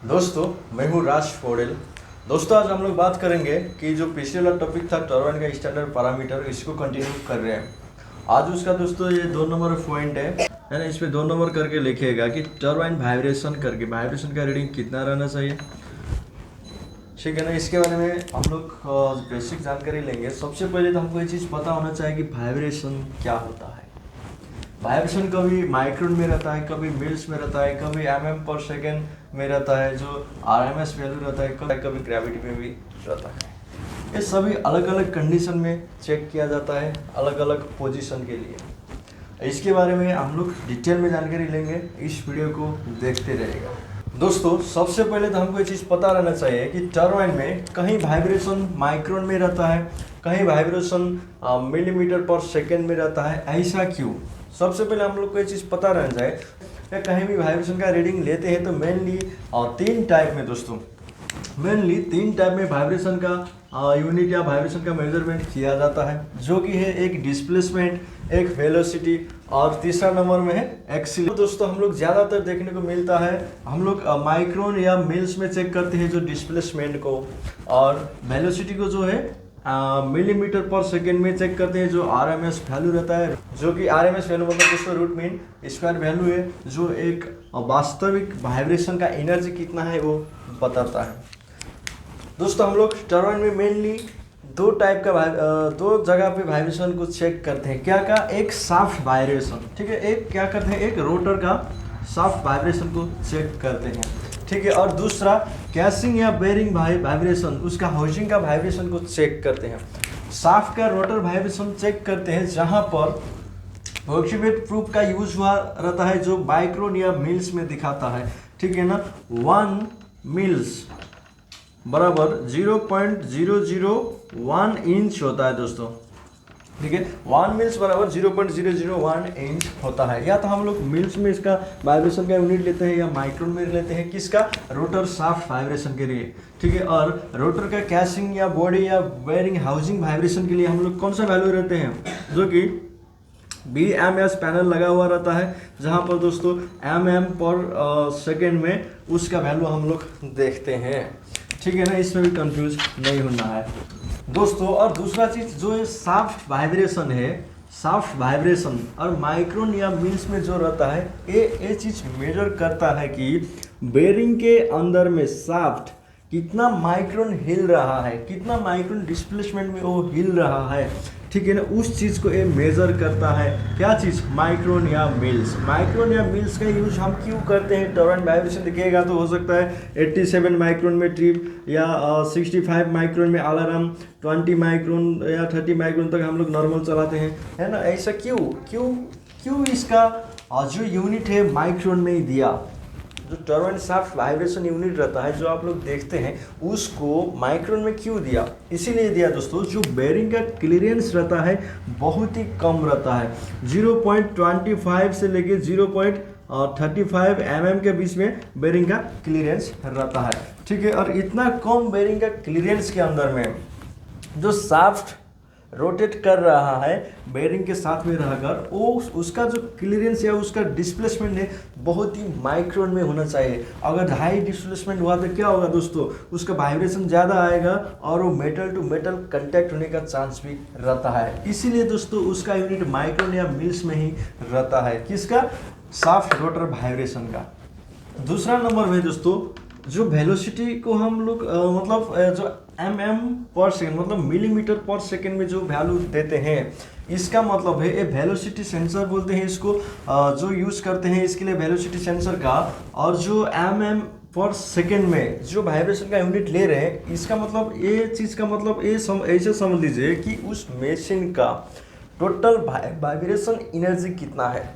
दोस्तों, मैं हूँ राज फोडेल। दोस्तों, आज हम लोग बात करेंगे कि जो पिछले वाला टॉपिक था टर्बाइन का स्टैंडर्ड पैरामीटर, इसको कंटिन्यू कर रहे हैं। आज उसका दोस्तों ये 2 नंबर पॉइंट है ना, इसमें 2 नंबर करके लिखिएगा कि टर्बाइन वाइब्रेशन करके वाइब्रेशन का रीडिंग कितना रहना चाहिए। ठीक है ना, इसके बारे में हम लोग बेसिक जानकारी लेंगे। सबसे पहले तो हमको ये चीज़ पता होना चाहिए कि वाइब्रेशन क्या होता है। वाइब्रेशन कभी माइक्रोन में रहता है, कभी मिल्स में रहता है, कभी mm/सेकेंड में रहता है, जो RMS वैल्यू रहता है, कभी ग्रेविटी में भी रहता है। ये सभी अलग अलग कंडीशन में चेक किया जाता है, अलग अलग पोजीशन के लिए। इसके बारे में हम लोग डिटेल में जानकारी लेंगे, इस वीडियो को देखते रहेगा। दोस्तों, सबसे पहले तो हमको ये चीज़ पता रहना चाहिए कि टर्बाइन में कहीं वाइब्रेशन माइक्रोन में रहता है, कहीं वाइब्रेशन मिलीमीटर पर सेकेंड में रहता है। ऐसा क्यों? सबसे पहले हम लोग को ये चीज़ पता रहना चाहिए कि कहीं भी वाइब्रेशन का रीडिंग लेते हैं तो मेनली 3 टाइप में दोस्तों, मेनली 3 टाइप में वाइब्रेशन का यूनिट या वाइब्रेशन का मेजरमेंट किया जाता है, जो कि है एक डिस्प्लेसमेंट, एक वेलोसिटी और तीसरा नंबर में है एक्सीलरेशन। दोस्तों, हम लोग ज़्यादातर देखने को मिलता है, हम लोग माइक्रोन या मिल्स में चेक करते हैं जो डिस्प्लेसमेंट को, और वेलोसिटी को जो है मिलीमीटर पर सेकेंड में चेक करते हैं, जो RMS वैल्यू रहता है, जो कि RMS वैल्यू मतलब दोस्तों रूट मीन स्क्वायर वैल्यू है, जो एक वास्तविक वाइब्रेशन का एनर्जी कितना है वो बताता है। दोस्तों, हम लोग टर्बाइन में मेनली 2 टाइप का 2 जगह पे वाइब्रेशन को चेक करते हैं। क्या का? एक शाफ्ट वाइब्रेशन, ठीक है, एक क्या करते हैं, एक रोटर का शाफ्ट वाइब्रेशन को चेक करते हैं, ठीक है, और दूसरा कैसिंग या बेरिंग वाइब्रेशन, उसका हाउसिंग का वाइब्रेशन को चेक करते हैं। शाफ्ट का रोटर वाइब्रेशन चेक करते हैं, जहां पर अप्रोक्सीमेट प्रूफ का यूज हुआ रहता है, जो माइक्रोन या मिल्स में दिखाता है, ठीक है ना। 1 मिल्स बराबर 0.001 इंच होता है दोस्तों, ठीक है। 1 मिल्स बराबर 0.001 इंच होता है। या तो हम लोग मिल्स में इसका वाइब्रेशन का यूनिट लेते हैं, या माइक्रोन में लेते हैं, किसका? रोटर शाफ्ट वाइब्रेशन के लिए, ठीक है। और रोटर का कैसिंग या बॉडी या बेयरिंग हाउसिंग वाइब्रेशन के लिए हम लोग कौन सा वैल्यू रहते हैं, जो कि BMS पैनल लगा हुआ रहता है, जहां पर दोस्तों mm/सेकेंड में उसका वैल्यू हम लोग देखते हैं, ठीक है ना। इसमें भी कंफ्यूज नहीं होना है दोस्तों। और दूसरा चीज़ जो है शाफ्ट वाइब्रेशन है, शाफ्ट वाइब्रेशन और माइक्रोन या मिल्स में जो रहता है, ये चीज़ मेजर करता है कि बेरिंग के अंदर में शाफ्ट कितना माइक्रोन हिल रहा है, कितना माइक्रोन डिस्प्लेसमेंट में वो हिल रहा है, ठीक है ना। उस चीज़ को ये मेजर करता है। क्या चीज़? माइक्रोन या मिल्स। माइक्रोन या मिल्स का यूज हम क्यों करते हैं? टर्बाइन वाइब्रेशन दिखेगा तो हो सकता है 87 माइक्रोन में ट्रिप, या 65 माइक्रोन में अलार्म, 20 माइक्रोन या 30 माइक्रोन तक हम लोग नॉर्मल चलाते हैं, है ना। ऐसा क्यों क्यों क्यों इसका जो यूनिट है माइक्रोन में ही दिया? जो टर्बाइन शाफ्ट वाइब्रेशन यूनिट रहता है, जो आप लोग देखते हैं, उसको माइक्रोन में क्यों दिया? इसीलिए दिया दोस्तों, जो बेरिंग का क्लियरेंस रहता है बहुत ही कम रहता है, 0.25 से लेके 0.35 mm के बीच में बेरिंग का क्लियरेंस रहता है, ठीक है। और इतना कम बेरिंग का क्लियरेंस के अंदर में जो शाफ्ट रोटेट कर रहा है बेरिंग के साथ में रहकर, वो उसका जो क्लियरेंस या उसका डिस्प्लेसमेंट है बहुत ही माइक्रोन में होना चाहिए। अगर हाई डिस्प्लेसमेंट हुआ तो क्या होगा दोस्तों? उसका वाइब्रेशन ज़्यादा आएगा और वो मेटल टू मेटल कंटैक्ट होने का चांस भी रहता है। इसीलिए दोस्तों उसका यूनिट माइक्रोन या मिल्स में ही रहता है। किसका? शाफ्ट रोटर वाइब्रेशन का। दूसरा नंबर में दोस्तों, जो वेलोसिटी को हम लोग जो mm/सेकेंड मतलब मिलीमीटर पर सेकेंड में जो वैल्यू देते हैं, इसका मतलब है ये वेलोसिटी सेंसर बोलते हैं इसको, जो यूज़ करते हैं इसके लिए वेलोसिटी सेंसर का। और जो mm/सेकेंड में जो वाइब्रेशन का यूनिट ले रहे हैं, इसका मतलब ये चीज़ का मतलब ये ऐसे समझ लीजिए कि उस मशीन का टोटल वाइब्रेशन एनर्जी कितना है,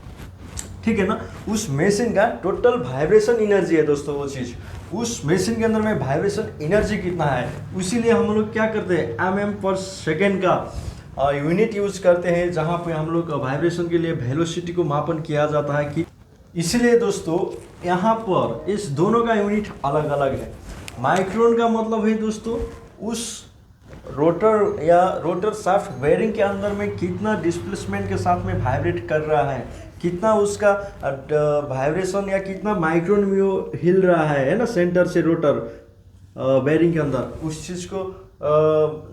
ठीक है ना। उस मशीन का टोटल वाइब्रेशन एनर्जी है दोस्तों, वो चीज़ उस मशीन के अंदर में वाइब्रेशन एनर्जी कितना है, इसीलिए हम लोग क्या करते हैं mm/सेकेंड का यूनिट यूज करते हैं, जहां पे हम लोग वाइब्रेशन के लिए वेलोसिटी को मापन किया जाता है कि इसलिए दोस्तों यहाँ पर इस दोनों का यूनिट अलग अलग है। माइक्रोन का मतलब है दोस्तों उस रोटर या रोटर शाफ्ट बेरिंग के अंदर में कितना डिस्प्लेसमेंट के साथ में वाइब्रेट कर रहा है, कितना उसका वाइब्रेशन या कितना माइक्रोन में वो हिल रहा है ना, सेंटर से रोटर बेरिंग के अंदर, उस चीज़ को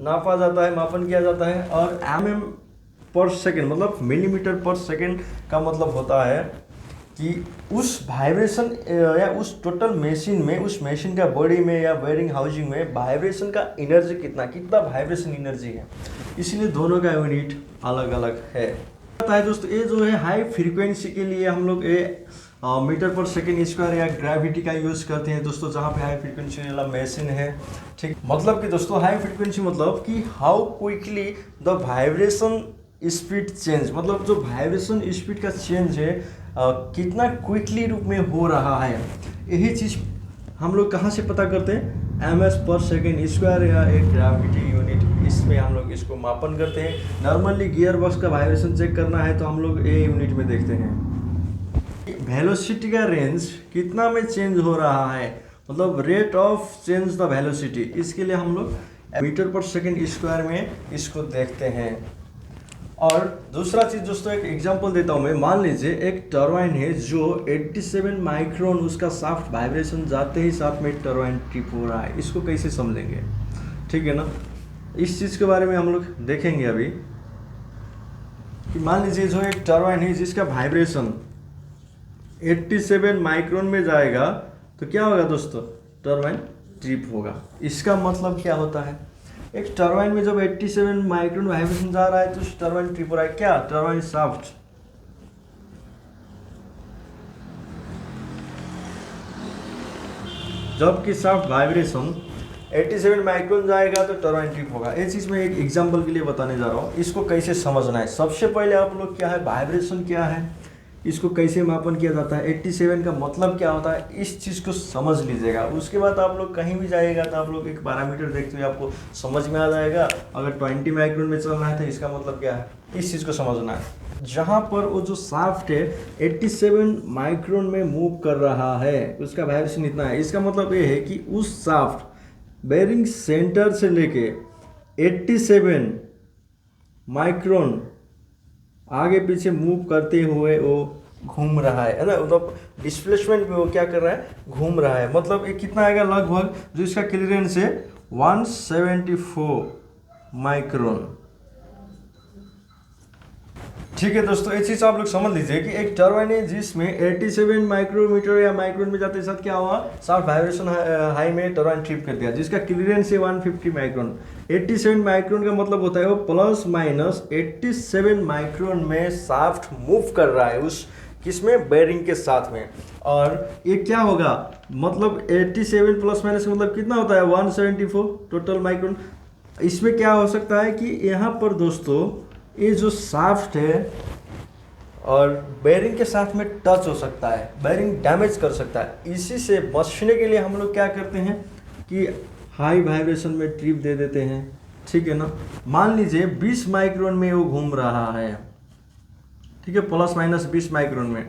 नापा जाता है, मापन किया जाता है। और mm पर सेकेंड मतलब मिलीमीटर पर सेकेंड का मतलब होता है कि उस वाइब्रेशन या उस टोटल मशीन में, उस मशीन का बॉडी में या बेरिंग हाउसिंग में वाइब्रेशन का एनर्जी कितना वाइब्रेशन एनर्जी है, इसलिए दोनों का यूनिट अलग अलग है। पता है दोस्तों, ये जो है हाई फ्रीक्वेंसी के लिए हम लोग ये मीटर पर सेकेंड स्क्वायर या ग्रेविटी का यूज़ करते हैं दोस्तों, जहाँ पे हाई फ्रीक्वेंसी वाला मशीन है। ठीक, मतलब कि दोस्तों हाई फ्रीक्वेंसी मतलब कि how quickly the vibration speed change, मतलब जो वाइब्रेशन स्पीड का चेंज है कितना क्विकली रूप में हो रहा है। यही चीज़ हम लोग कहाँ से पता करते हैं, एम एस पर सेकेंड स्क्वायर या एक ग्रेविटी यूनिट, इसमें हम लोग इसको मापन करते हैं। नॉर्मली गियर बॉक्स का वाइब्रेशन चेक करना है तो हम लोग ए यूनिट में देखते हैं। वेलोसिटी का रेंज कितना में चेंज हो रहा है, मतलब rate of change the velocity, इसके लिए हम लोग मीटर पर सेकेंड स्क्वायर में इसको देखते हैं। और दूसरा चीज़ दोस्तों, एक एग्जांपल देता हूँ मैं। मान लीजिए एक टरबाइन है जो 87 माइक्रोन उसका सॉफ्ट वाइब्रेशन जाते ही साथ में टरबाइन ट्रिप हो रहा है, इसको कैसे समझेंगे, ठीक है ना। इस चीज़ के बारे में हम लोग देखेंगे अभी कि मान लीजिए जो एक टरबाइन है जिसका वाइब्रेशन 87 माइक्रोन में जाएगा तो क्या होगा दोस्तों, टरबाइन ट्रिप होगा। इसका मतलब क्या होता है, एक टरबाइन में जब 87 माइक्रोन वाइब्रेशन जा रहा है तो उस टरबाइन ट्रिप हो रहा है, क्या टरबाइन शाफ्ट। जबकि शाफ्ट वाइब्रेशन 87 माइक्रोन जाएगा तो टरबाइन ट्रिप होगा। ये चीज़ मैं एक एग्जांपल के लिए बताने जा रहा हूँ, इसको कैसे समझना है। सबसे पहले आप लोग क्या है, वाइब्रेशन क्या है, इसको कैसे मापन किया जाता है, 87 का मतलब क्या होता है, इस चीज़ को समझ लीजिएगा। उसके बाद आप लोग कहीं भी जाएगा तो आप लोग एक पैरामीटर देखते हुए आपको समझ में आ जाएगा। अगर 20 माइक्रोन में चलना है तो इसका मतलब क्या है, इस चीज़ को समझना है। जहाँ पर वो जो शाफ्ट है 87 माइक्रोन में मूव कर रहा है, उसका वाइब्रेशन इतना है, इसका मतलब ये है कि उस शाफ्ट बेरिंग सेंटर से लेके 87 माइक्रोन आगे पीछे मूव करते हुए वो घूम रहा है ना, मतलब डिस्प्लेसमेंट में वो क्या कर रहा है, घूम रहा है। मतलब ये कितना आएगा, लगभग जो इसका क्लियरेंस है 174 माइक्रोन। ठीक है दोस्तों, ये चीज़ आप लोग समझ लीजिए कि एक टरबाइन है जिसमें 87 माइक्रोमीटर या माइक्रोन में जाते साथ क्या हुआ, शाफ्ट वाइब्रेशन हाई में टरबाइन ट्रिप कर दिया, जिसका क्लियरेंस है 150 माइक्रोन। 87 माइक्रोन का मतलब होता है वो प्लस माइनस 87 माइक्रोन में शाफ्ट मूव कर रहा है उस किसमें, बेरिंग के साथ में। और ये क्या होगा, मतलब 87 प्लस माइनस मतलब कितना होता है 174 टोटल माइक्रोन। इसमें क्या हो सकता है कि यहाँ पर दोस्तों ये जो शाफ्ट है और बेरिंग के साथ में टच हो सकता है, बेरिंग डैमेज कर सकता है। इसी से बचने के लिए हम लोग क्या करते हैं कि हाई वाइब्रेशन में ट्रिप दे देते हैं, ठीक है ना। मान लीजिए 20 माइक्रोन में वो घूम रहा है, ठीक है, प्लस माइनस 20 माइक्रोन में।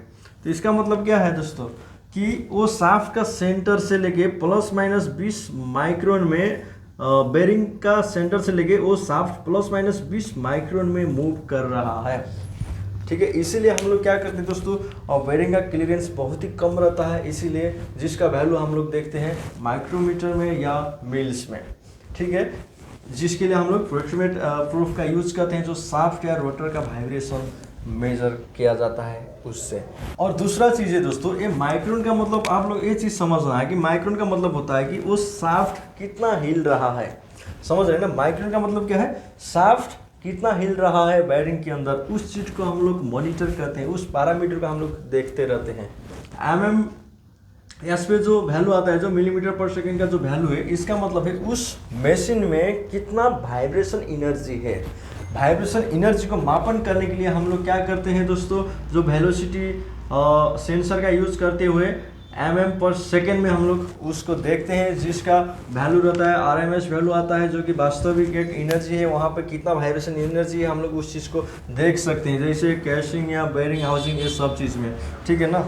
तो इसका मतलब क्या है दोस्तों कि वो शाफ्ट का सेंटर से लेके प्लस माइनस 20 माइक्रोन में बेरिंग का सेंटर से लेके वो शाफ्ट प्लस माइनस 20 माइक्रोन में मूव कर रहा है, ठीक है। इसीलिए हम लोग क्या करते हैं दोस्तों, और बेरिंग का क्लियरेंस बहुत ही कम रहता है, इसीलिए जिसका वैल्यू हम लोग देखते हैं माइक्रोमीटर में या मिल्स में, ठीक है, जिसके लिए हम लोग प्रोक्सीमेट प्रूफ का यूज करते हैं, जो शाफ्ट या रोटर का वाइब्रेशन मेजर किया जाता है उससे। और दूसरा चीज़ है दोस्तों, ये माइक्रोन का मतलब आप लोग ये चीज़ समझना है कि माइक्रोन का मतलब होता है कि वो शाफ्ट कितना हिल रहा है, समझ रहे हैं ना। माइक्रोन का मतलब क्या है, शाफ्ट कितना हिल रहा है बेरिंग के अंदर, उस चीज़ को हम लोग मॉनिटर करते हैं, उस पैरामीटर को हम लोग देखते रहते हैं। mm इस पे जो वैल्यू आता है, जो मिलीमीटर पर सेकेंड का जो वैल्यू है, इसका मतलब है उस मशीन में कितना वाइब्रेशन एनर्जी है। वाइब्रेशन एनर्जी को मापन करने के लिए हम लोग क्या करते हैं दोस्तों, जो वेलोसिटी सेंसर का यूज करते हुए mm पर सेकेंड में हम लोग उसको देखते हैं, जिसका वैल्यू रहता है RMS वैल्यू आता है, जो कि वास्तविक एक एनर्जी है, वहाँ पे कितना वाइब्रेशन एनर्जी है हम लोग उस चीज़ को देख सकते हैं, जैसे कैशिंग या बेरिंग हाउसिंग, ये सब चीज़ में, ठीक है ना।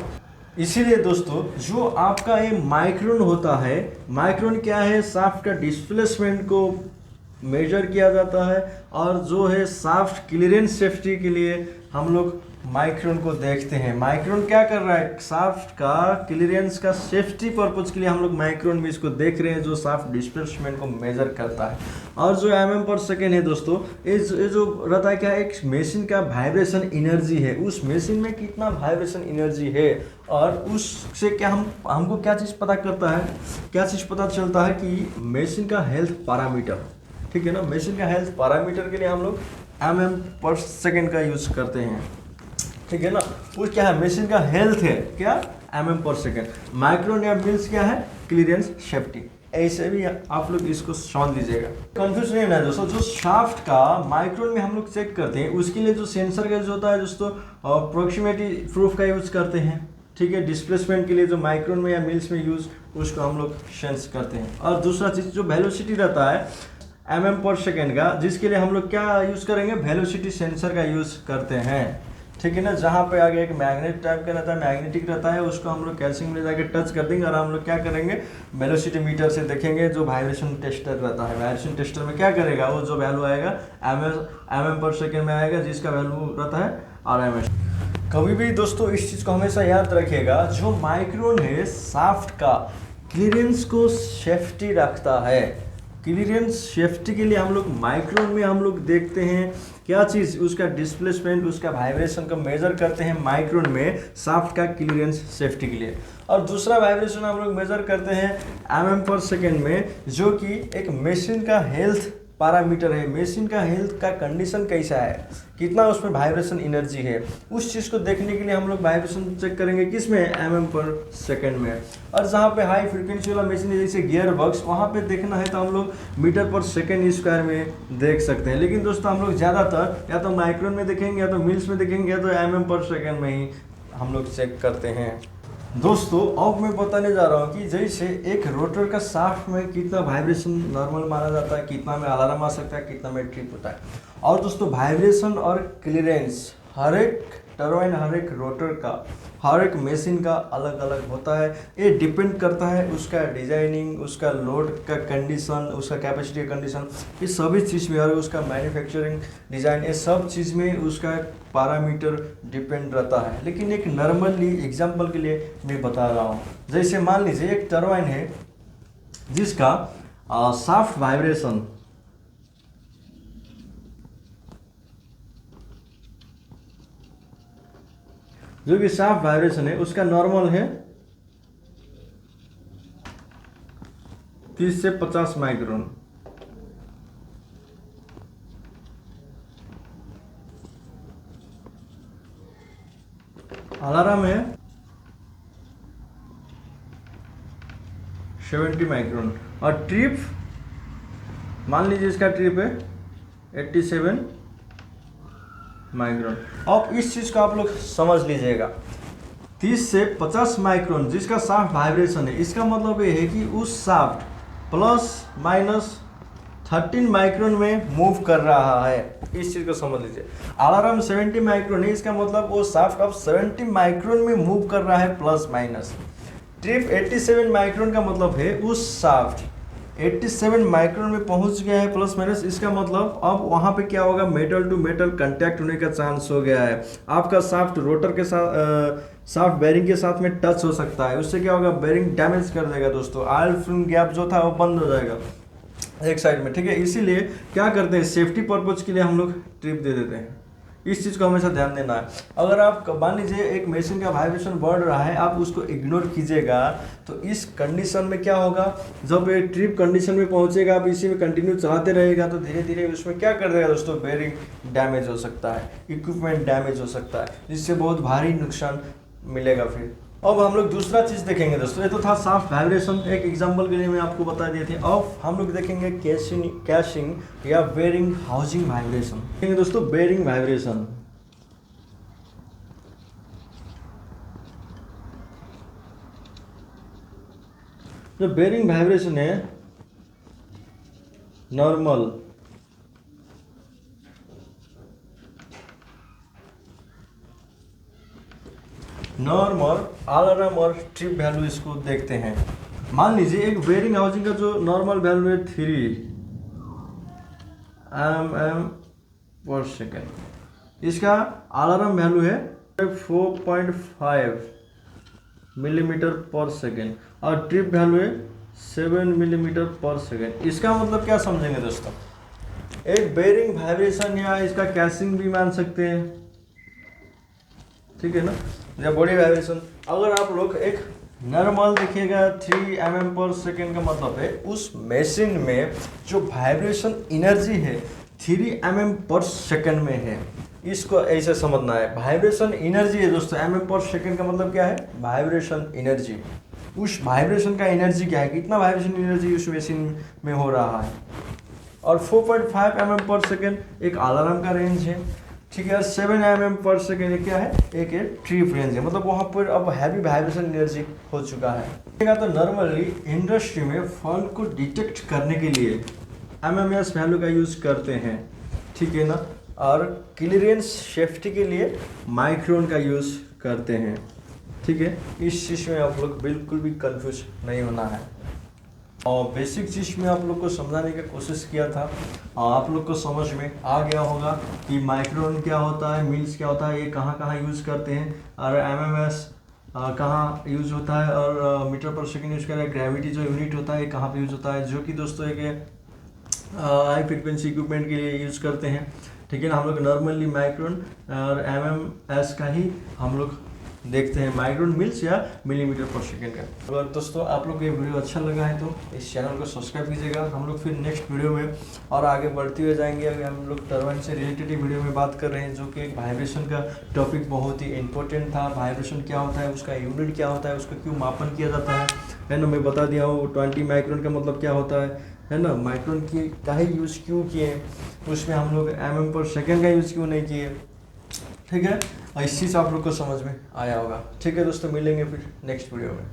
इसीलिए दोस्तों जो आपका ये माइक्रोन होता है, माइक्रोन क्या है, शाफ्ट का डिस्प्लेसमेंट को मेजर किया जाता है, और जो है शाफ्ट क्लियरेंस सेफ्टी के लिए हम लोग माइक्रोन को देखते हैं। माइक्रोन क्या कर रहा है, शाफ्ट का क्लियरेंस का सेफ्टी पर्पज के लिए हम लोग माइक्रोन में इसको देख रहे हैं, जो शाफ्ट डिस्प्लेसमेंट को मेजर करता है। और जो mm/s है दोस्तों, ये जो रहता है क्या, एक मशीन का वाइब्रेशन एनर्जी है, उस मशीन में कितना वाइब्रेशन एनर्जी है, और उससे क्या हमको क्या चीज़ पता करता है, क्या चीज़ पता चलता है कि मशीन का हेल्थ पैरामीटर, ठीक है ना। मशीन का हेल्थ पैरामीटर के लिए हम लोग mm/s का यूज करते हैं, ठीक है ना। वो क्या है, मशीन का हेल्थ है क्या, mm/s। माइक्रोन या मिल्स क्या है, क्लियरेंस सेफ्टी। ऐसे भी आप लोग इसको समझ लीजिएगा, कंफ्यूज नहीं होना है दोस्तों। जो शाफ्ट का माइक्रोन में हम लोग चेक करते हैं, उसके लिए जो सेंसर का यूज होता है दोस्तों, प्रोक्सीमिटी प्रूफ का यूज करते हैं, ठीक है। डिस्प्लेसमेंट के लिए जो माइक्रोन में या मिल्स में यूज, उसको हम लोग सेंस करते हैं। और दूसरा चीज जो वेलोसिटी रहता है mm/s का, जिसके लिए हम लोग क्या यूज करेंगे, वेलोसिटी सेंसर का यूज करते हैं, ठीक है ना। जहाँ पे आगे एक मैग्नेट टाइप का रहता है, मैग्नेटिक रहता है, उसको हम लोग कैल्शियम में जाके टच कर देंगे, और हम लोग क्या करेंगे, वेलोसिटी मीटर से देखेंगे। जो वाइब्रेशन टेस्टर रहता है, वाइब्रेशन टेस्टर में क्या करेगा, वो जो वैल्यू आएगा mm/s में आएगा, जिसका वैल्यू रहता है RMS। कभी भी दोस्तों इस चीज़ को हमेशा याद रखिएगा, जो माइक्रोन है शाफ्ट का क्लियरेंस को सेफ्टी रखता है। क्लियरेंस सेफ्टी के लिए हम लोग माइक्रोन में हम लोग देखते हैं क्या चीज़, उसका डिस्प्लेसमेंट, उसका वाइब्रेशन को मेजर करते हैं माइक्रोन में शाफ्ट का क्लियरेंस सेफ्टी के लिए। और दूसरा वाइब्रेशन हम लोग मेजर करते हैं mm/s में, जो कि एक मशीन का हेल्थ पैरामीटर है। मशीन का हेल्थ का कंडीशन कैसा है, कितना उसमें वाइब्रेशन एनर्जी है, उस चीज़ को देखने के लिए हम लोग वाइब्रेशन चेक करेंगे किसमें, mm/s में। और जहाँ पे हाई फ्रीक्वेंसी वाला मशीन है, जैसे गियर बॉक्स, वहाँ पे देखना है तो हम लोग मीटर/सेकेंड में देख सकते हैं। लेकिन दोस्तों हम लोग ज़्यादातर या तो माइक्रोन में देखेंगे, या तो मिल्स में देखेंगे, या तो mm/s में ही हम लोग चेक करते हैं। दोस्तों अब मैं बताने जा रहा हूँ कि जैसे एक रोटर का शाफ्ट में कितना वाइब्रेशन नॉर्मल माना जाता है, कितना में अलार्म आ सकता है, कितना में ट्रिप होता है। और दोस्तों वाइब्रेशन और क्लियरेंस हर एक टरबाइन, हर एक रोटर का, हर एक मशीन का अलग अलग होता है। ये डिपेंड करता है उसका डिजाइनिंग, उसका लोड का कंडीशन, उसका कैपेसिटी का कंडीशन, ये सभी चीज़ में, और उसका मैन्युफैक्चरिंग डिज़ाइन, ये सब चीज़ में उसका पैरामीटर डिपेंड रहता है। लेकिन एक नॉर्मली एग्जांपल के लिए मैं बता रहा हूँ, जैसे मान लीजिए एक टरबाइन है जिसका शाफ्ट वाइब्रेशन जो कि शाफ्ट वाइब्रेशन है उसका नॉर्मल है 30 से 50 माइक्रोन। अलार्म है 70 माइक्रोन। और ट्रिप मान लीजिए इसका ट्रिप है 87 माइक्रोन। अब इस चीज़ को आप लोग समझ लीजिएगा, 30 से 50 माइक्रोन जिसका शाफ्ट वाइब्रेशन है, इसका मतलब ये है कि उस शाफ्ट +-13 माइक्रोन में मूव कर रहा है। इस चीज़ को समझ लीजिए। अलार्म 70 माइक्रोन है, इसका मतलब वो शाफ्ट अब 70 माइक्रोन में मूव कर रहा है +-। ट्रिप 87 माइक्रोन का मतलब है उस शाफ्ट 87 माइक्रोन में पहुंच गया है +-। इसका मतलब अब वहां पे क्या होगा, मेटल टू मेटल कांटेक्ट होने का चांस हो गया है। आपका शाफ्ट रोटर के साथ, शाफ्ट बेरिंग के साथ में टच हो सकता है, उससे क्या होगा, बेरिंग डैमेज कर देगा दोस्तों। ऑयल फिल्म गैप जो था वो बंद हो जाएगा एक साइड में, ठीक है। इसीलिए क्या करते हैं, सेफ्टी पर्पज के लिए हम लोग ट्रिप दे देते हैं। इस चीज़ को हमेशा ध्यान देना है। अगर आप मान लीजिए एक मशीन का वाइब्रेशन बढ़ रहा है, आप उसको इग्नोर कीजिएगा तो इस कंडीशन में क्या होगा, जब ये ट्रिप कंडीशन में पहुंचेगा, आप इसी में कंटिन्यू चलाते रहेगा तो धीरे धीरे उसमें क्या कर देगा दोस्तों, बेरिंग डैमेज हो सकता है, इक्विपमेंट डैमेज हो सकता है, जिससे बहुत भारी नुकसान मिलेगा। फिर अब हम लोग दूसरा चीज़ देखेंगे दोस्तों, ये तो था शाफ्ट वाइब्रेशन, एक एग्जांपल के लिए मैं आपको बता दिए थे। अब हम लोग देखेंगे कैशिंग या बेरिंग हाउसिंग वाइब्रेशन। देखेंगे दोस्तों बेरिंग वाइब्रेशन। जो बेरिंग वाइब्रेशन है नॉर्मल, अलार्म और ट्रिप वैल्यू इसको देखते हैं। मान लीजिए एक बेरिंग हाउसिंग का जो नॉर्मल वैल्यू है 3 mm/s, इसका अलार्म वैल्यू है 4.5 मिलीमीटर पर सेकेंड और ट्रिप वैल्यू है 7 मिलीमीटर पर सेकेंड। इसका मतलब क्या समझेंगे दोस्तों, एक बेरिंग वाइब्रेशन या इसका कैसिंग भी मान सकते हैं, ठीक है ना, या बॉडी वाइब्रेशन। अगर आप लोग एक नॉर्मल देखिएगा 3 mm पर सेकेंड का मतलब है उस मशीन में जो वाइब्रेशन एनर्जी है 3 mm पर सेकेंड में है। इसको ऐसे समझना है, वाइब्रेशन एनर्जी है दोस्तों, mm पर सेकेंड का मतलब क्या है, वाइब्रेशन एनर्जी। उस वाइब्रेशन का एनर्जी क्या है, कितना वाइब्रेशन एनर्जी उस मशीन में हो रहा है। और 4.5 mm पर सेकेंड एक अलार्म का रेंज है, ठीक है। 7 mm पर सेकेंड क्या है, एक ट्रिप रेंज है, मतलब वहाँ पर अब हैवी वाइब्रेशन एनर्जी हो चुका है। तो नॉर्मली इंडस्ट्री में फॉल्ट को डिटेक्ट करने के लिए MMS वैल्यू का यूज़ करते हैं, ठीक है ना, और क्लियरेंस सेफ्टी के लिए माइक्रोन का यूज़ करते हैं, ठीक है। इस चीज़ में आप लोग बिल्कुल भी कंफ्यूज नहीं होना है और बेसिक चीज़ में आप लोग को समझाने की कोशिश किया था। आप लोग को समझ में आ गया होगा कि माइक्रोन क्या होता है, मिल्स क्या होता है, ये कहाँ कहाँ यूज़ करते हैं, और MMS कहाँ यूज़ होता है, और मीटर पर सेकेंड यूज़ करें, ग्रेविटी जो यूनिट होता है कहाँ पे यूज़ होता है, जो कि दोस्तों एक हाई फ्रिक्वेंसी इक्विपमेंट के लिए यूज़ करते हैं, ठीक है ना। हम लोग नॉर्मली माइक्रोन और MMS का ही हम लोग देखते हैं, माइक्रोन मिल्स या मिलीमीटर पर सेकेंड का। अगर दोस्तों आप लोग को ये वीडियो अच्छा लगा है तो इस चैनल को सब्सक्राइब कीजिएगा। हम लोग फिर नेक्स्ट वीडियो में और आगे बढ़ते हुए जाएंगे। अगर हम लोग टरबाइन से रिलेटेड वीडियो में बात कर रहे हैं, जो कि एक वाइब्रेशन का टॉपिक बहुत ही इंपॉर्टेंट था। वाइब्रेशन क्या होता है, उसका यूनिट क्या होता है, उसका क्यों मापन किया जाता है ना, मैं बता दिया हूँ। 20 माइक्रोन का मतलब क्या होता है ना, माइक्रोन की का ही यूज़ क्यों किए, उसमें हम लोग mm पर सेकेंड का यूज़ क्यों नहीं किए, ठीक है। इस चीज़ आप लोग को समझ में आया होगा, ठीक है दोस्तों। मिलेंगे फिर नेक्स्ट वीडियो में।